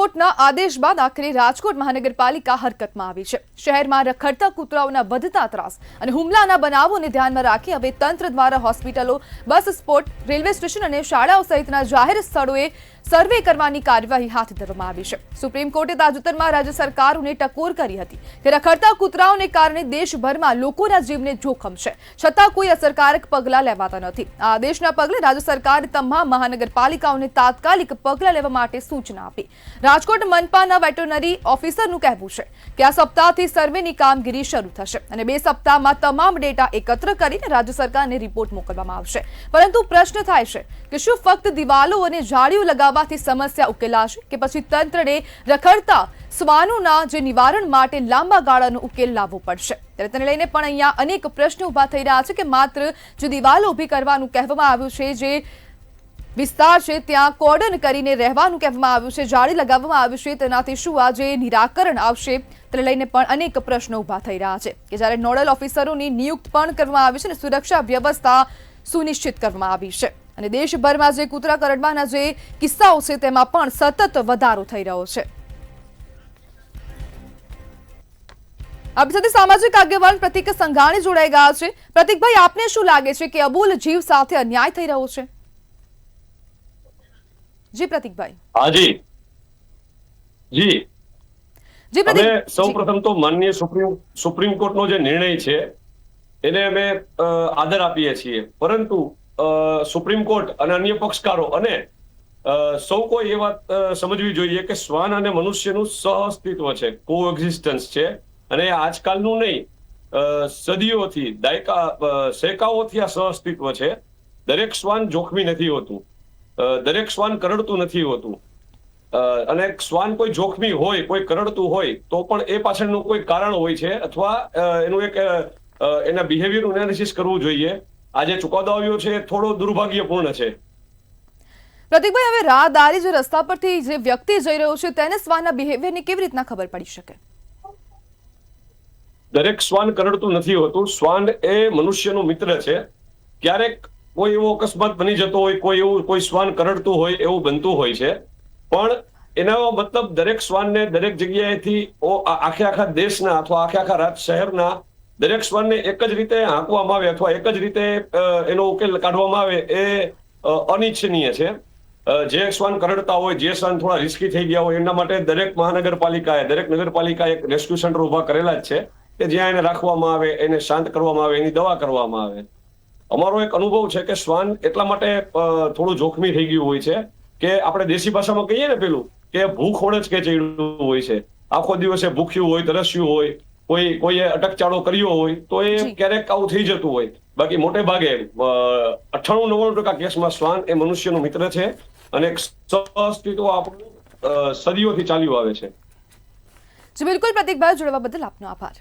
કોર્ટના આદેશ બાદ આખરે રાજકોટ મહાનગરપાલિકા હરકતમાં આવી છે। શહેરમાં રખડતા કૂતરાઓના વધતા ત્રાસ અને હુમલાના બનાવોને ધ્યાનમાં રાખી હવે તંત્ર દ્વારા હોસ્પિટલો, બસ સ્પોટ, રેલવે સ્ટેશન અને શાળાઓ સહિતના જાહેર સ્થળોએ સર્વે કરવાની કાર્યવાહી હાથ ધરવામાં આવી છે। સુપ્રીમ કોર્ટે તાજેતરમાં રાજ્ય સરકારોને ટકોર કરી હતી કે રખડતા કૂતરાઓને કારણે દેશભરમાં લોકોના જીવને જોખમ છે, છતાં કોઈ અસરકારક પગલાં લેવાતા નથી। આ આદેશના પગલે રાજ્ય સરકારે તમામ મહાનગરપાલિકાઓને તાત્કાલિક પગલાં લેવા માટે સૂચના આપી। રાજકોટ મનપાના વેટરનરી ઓફિસરનું કહેવું છે કે આ સપ્તાહથી સર્વેની કામગીરી શરૂ થશે અને 2 સપ્તાહમાં તમામ ડેટા એકત્ર કરીને રાજ્ય સરકારને રિપોર્ટ મોકલવામાં આવશે। પરંતુ પ્રશ્ન થાય છે કે શું ફક્ત દિવાલો અને જાળીઓ લગાવવાથી સમસ્યા ઉકેલાશે કે પછી તંત્રને રખડતા શ્વાનોના જે નિવારણ માટે લાંબા ગાળાનો ઉકેલ લાવવો પડશે? ત્યારે તેને લઈને પણ અહીંયા અનેક પ્રશ્નો ઉભા થઈ રહ્યા છે કે માત્ર જે દિવાલો ઊભી કરવાનું કહેવામાં આવ્યું છે, જે વિસ્તાર છે ત્યાં કોર્ડન કરીને રહેવાનું કહેવામાં આવ્યું છે, જાળી લગાવવામાં આવ્યું છે, તેનાથી શું આ જે નિરાકરણ આવશે તેને લઈને પણ અનેક પ્રશ્નો ઉભા થઈ રહ્યા છે કે જ્યારે નોડલ ઓફિસરોની નિયુક્ત પણ કરવામાં આવી છે અને સુરક્ષા વ્યવસ્થા સુનિશ્ચિત કરવામાં આવી છે અને દેશભરમાં જે કૂતરા કરડવાના જે કિસ્સાઓ છે તેમાં પણ સતત વધારો થઈ રહ્યો છે। આપણી સાથે સામાજિક આગેવાન પ્રતિક સંઘાણી જોડાઈ ગયા છે। પ્રતિકભાઈ, આપને શું લાગે છે કે અબોલ જીવ સાથે અન્યાય થઈ રહ્યો છે? જી પ્રતિકભાઈ। હા જી પ્રતિક, અમે સૌપ્રથમ તો માનનીય સુપ્રીમ કોર્ટનો જે નિર્ણય છે એને અમે આદર આપીએ છીએ, પરંતુ સુપ્રીમ કોર્ટ અને અન્ય પક્ષકારો અને સૌ કોઈ એ વાત સમજવી જોઈએ કે શ્વાન અને મનુષ્યનું સહઅસ્તિત્વ છે, કોએક્ઝિસ્ટન્સ છે અને આજકાલનું નહીં, સદીઓથી, સેકાઓથી આ સહઅસ્તિત્વ છે। દરેક શ્વાન જોખમી નથી હોતું, દરેક શ્વાન કરડતું નથી હોતું અને શ્વાન કોઈ જોખમી હોય, કોઈ કરડતું હોય તો પણ એ પાછળનું કોઈ કારણ હોય છે અથવા એનું એક એના બિહેવિયરનું એનાલિસિસ કરવું જોઈએ। આજે ચુકાદો આવ્યો છે થોડો દુર્ભાગ્યપૂર્ણ છે। પ્રતિકભાઈ, હવે રાહદારી જે રસ્તા પરથી જે વ્યક્તિ જઈ રહ્યો છે તેને શ્વાનના બિહેવિયરની કેવી રીતના ખબર પડી શકે? દરેક શ્વાન કરડતું નથી હોતું, શ્વાન એ મનુષ્યનો મિત્ર છે। ક્યારેક કોઈ એવો અકસ્માત બની જતો હોય, કોઈ શ્વાન કરડતું હોય એવું બનતું હોય છે, પણ એનો મતલબ દરેક શ્વાનને દરેક જગ્યાએથી આખા દેશના અથવા આખા શહેરના દરેક શ્વાનને એક જ રીતે હાંકવામાં આવે અથવા એક જ રીતે એનો ઉકેલ કાઢવામાં આવે એ અનિચ્છનીય છે। જે શ્વાન કરડતા હોય, જે શ્વાન થોડા રિસ્કી થઈ ગયા હોય, એના માટે દરેક મહાનગરપાલિકાએ, દરેક નગરપાલિકાએ એક રેસ્ક્યુ સેન્ટર ઉભા કરેલા જ છે કે જ્યાં એને રાખવામાં આવે, એને શાંત કરવામાં આવે, એની દવા કરવામાં આવે। અમારો એક અનુભવ છે કે શ્વાન એટલા માટે થોડું જોખમી થઈ ગયું હોય છે કે આપણે દેશી ભાષામાં કહીએ ને પેલું કે ભૂખ ઓળજ કે ચડ્યું હોય છે, આખો દિવસે ભૂખ્યું હોય, તરસ્યું હોય, કોઈએ અટકચાળો કર્યો હોય તો એ ક્યારેક આવું થઈ જતું હોય। બાકી મોટે ભાગે 98-99% કેસમાં શ્વાન એ મનુષ્યનો મિત્ર છે અને સહઅસ્તિત્વ આપણું સદીઓથી ચાલ્યું આવે છે। જી બિલકુલ પ્રતિકભાઈ, જોડવા બદલ આપનો આભાર।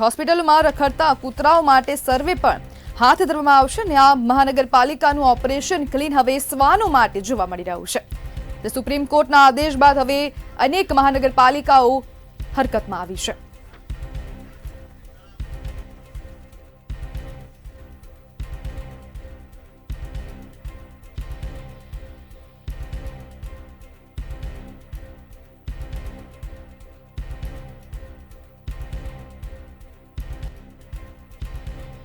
હોસ્પિટલોમાં રખડતા કૂતરાઓ માટે સર્વે પણ હાથ ધરવામાં આવશે અને આ મહાનગરપાલિકાનું ઓપરેશન ક્લીન હવે શ્વાનો માટે જોવા મળી રહ્યું છે। સુપ્રીમ કોર્ટના આદેશ બાદ હવે અનેક મહાનગરપાલિકાઓ હરકતમાં આવી છે।